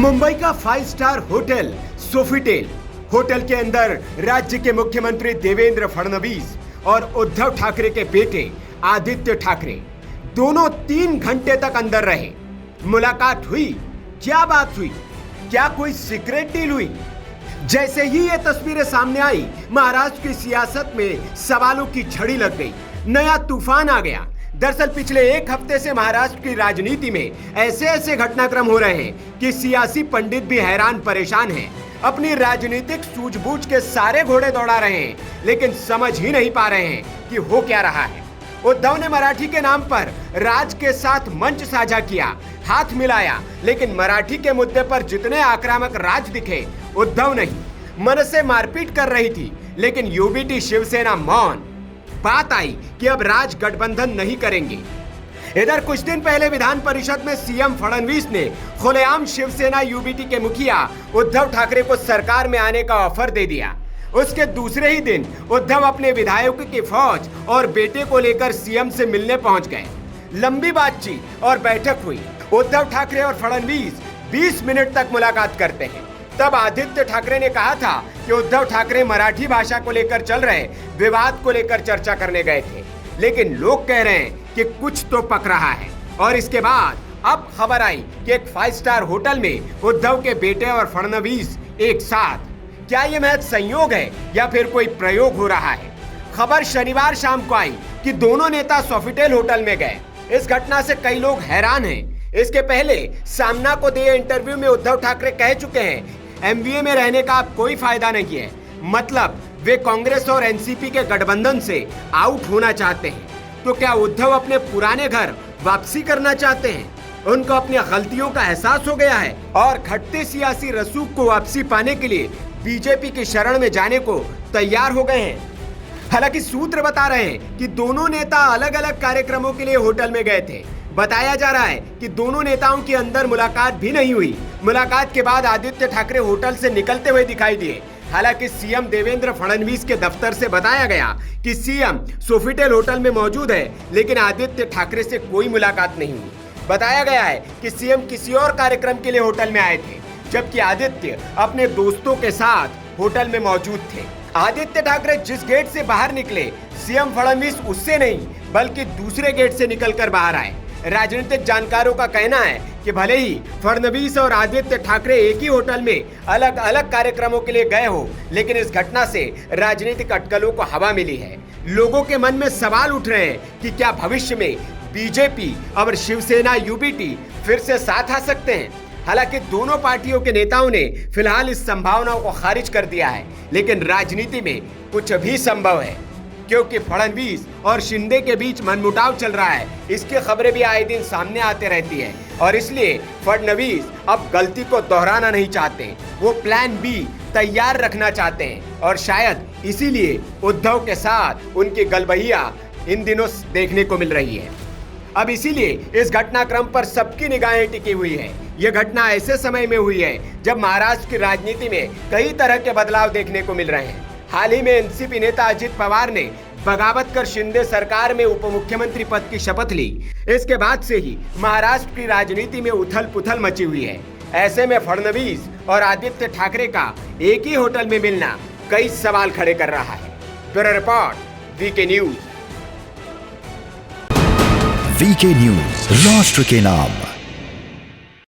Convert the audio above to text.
मुंबई का 5 star hotel Sofitel hotel के अंदर राज्य के मुख्यमंत्री देवेंद्र फडणवीस और उद्धव ठाकरे के बेटे आदित्य ठाकरे दोनों 3 घंटे तक अंदर रहे। मुलाकात हुई, क्या बात हुई, क्या कोई सीक्रेट डील हुई? जैसे ही ये तस्वीरें सामने आई, महाराष्ट्र की सियासत में सवालों की झड़ी लग गई, नया तूफान आ गया। दरअसल पिछले 1 हफ्ते से महाराष्ट्र की राजनीति में ऐसे ऐसे घटनाक्रम हो रहे हैं कि सियासी पंडित भी हैरान परेशान हैं। अपनी राजनीतिक सूझबूझ के सारे घोड़े दौड़ा रहे हैं, लेकिन समझ ही नहीं पा रहे हैं कि हो क्या रहा है। उद्धव ने मराठी के नाम पर राज के साथ मंच साझा किया, हाथ मिलाया, लेकिन मराठी के मुद्दे पर जितने आक्रामक राज दिखे, उद्धव नहीं। मन से मारपीट कर रही थी, लेकिन यूबीटी शिवसेना मौन। बात आई कि अब राज गठबंधन नहीं करेंगे। इधर कुछ दिन पहले विधान परिषद में सीएम फडणवीस ने खुलेआम शिवसेना यूबीटी के मुखिया उद्धव ठाकरे को सरकार में आने का ऑफर दे दिया। उसके दूसरे ही दिन उद्धव अपने विधायकों की फौज और बेटे को लेकर सीएम से मिलने पहुंच गए। लंबी बातचीत और बैठक हुई। उद्धव ठाकरे और फडणवीस 20 मिनट तक मुलाकात करते हैं। तब आदित्य ठाकरे ने कहा था कि उद्धव ठाकरे मराठी भाषा को लेकर चल रहे विवाद को लेकर चर्चा करने गए थे, लेकिन लोग कह रहे हैं कि कुछ तो पक रहा है। और इसके बाद अब खबर आई कि एक 5 स्टार होटल में उद्धव के बेटे और फडणवीस एक साथ। क्या ये महज संयोग है या फिर कोई प्रयोग हो रहा है? खबर शनिवार शाम को आई कि दोनों नेता सोफिटेल होटल में गए। इस घटना से कई लोग हैरान हैं। इसके पहले सामना को दिए इंटरव्यू में उद्धव ठाकरे कह चुके हैं, एमवीए में रहने का अब कोई फायदा नहीं है। मतलब वे कांग्रेस और एनसीपी के गठबंधन से आउट होना चाहते हैं। तो क्या उद्धव अपने पुराने घर वापसी करना चाहते हैं? उनको अपनी गलतियों का एहसास हो गया है और घटते सियासी रसूख को वापसी पाने के लिए बीजेपी की शरण में जाने को तैयार हो गए हैं। हालांकि सूत्र बता रहे हैं कि दोनों नेता अलग अलग कार्यक्रमों के लिए होटल में गए थे। बताया जा रहा है कि दोनों नेताओं की अंदर मुलाकात भी नहीं हुई। मुलाकात के बाद आदित्य ठाकरे होटल से निकलते हुए दिखाई दिए। हालांकि सीएम देवेंद्र फडणवीस के दफ्तर से बताया गया कि सीएम सोफिटेल होटल में मौजूद है, लेकिन आदित्य ठाकरे से कोई मुलाकात नहीं हुई। बताया गया है कि सीएम किसी और कार्यक्रम के लिए होटल में आए थे, जबकि आदित्य अपने दोस्तों के साथ होटल में मौजूद थे। आदित्य ठाकरे जिस गेट से बाहर निकले, सीएम फडणवीस उससे नहीं बल्कि दूसरे गेट से निकलकर बाहर आए। राजनीतिक जानकारों का कहना है कि भले ही फडणवीस और आदित्य ठाकरे एक ही होटल में अलग अलग कार्यक्रमों के लिए गए हो, लेकिन इस घटना से राजनीतिक अटकलों को हवा मिली है। लोगों के मन में सवाल उठ रहे हैं कि क्या भविष्य में बीजेपी और शिवसेना यूबीटी फिर से साथ आ सकते हैं। हालांकि दोनों पार्टियों के नेताओं ने फिलहाल इस संभावना को खारिज कर दिया है, लेकिन राजनीति में कुछ भी संभव है, क्योंकि फडणवीस और शिंदे के बीच मनमुटाव चल रहा है। इसकी खबरें भी आए दिन सामने आते रहती है और इसलिए फडणवीस अब गलती को दोहराना नहीं चाहते। वो प्लान बी तैयार रखना चाहते हैं और शायद इसीलिए उद्धव के साथ उनकी गलबहिया इन दिनों देखने को मिल रही है। अब इसीलिए इस घटनाक्रम पर सबकी निगाहें टिकी हुई है। यह घटना ऐसे समय में हुई है जब महाराष्ट्र की राजनीति में कई तरह के बदलाव देखने को मिल रहे हैं। हाल ही में एनसीपी नेता अजित पवार ने बगावत कर शिंदे सरकार में उप मुख्यमंत्री पद की शपथ ली। इसके बाद से ही महाराष्ट्र की राजनीति में उथल पुथल मची हुई है। ऐसे में फडणवीस और आदित्य ठाकरे का एक ही होटल में मिलना कई सवाल खड़े कर रहा है। Bureau report, VK news. VK news, राष्ट्र के नाम।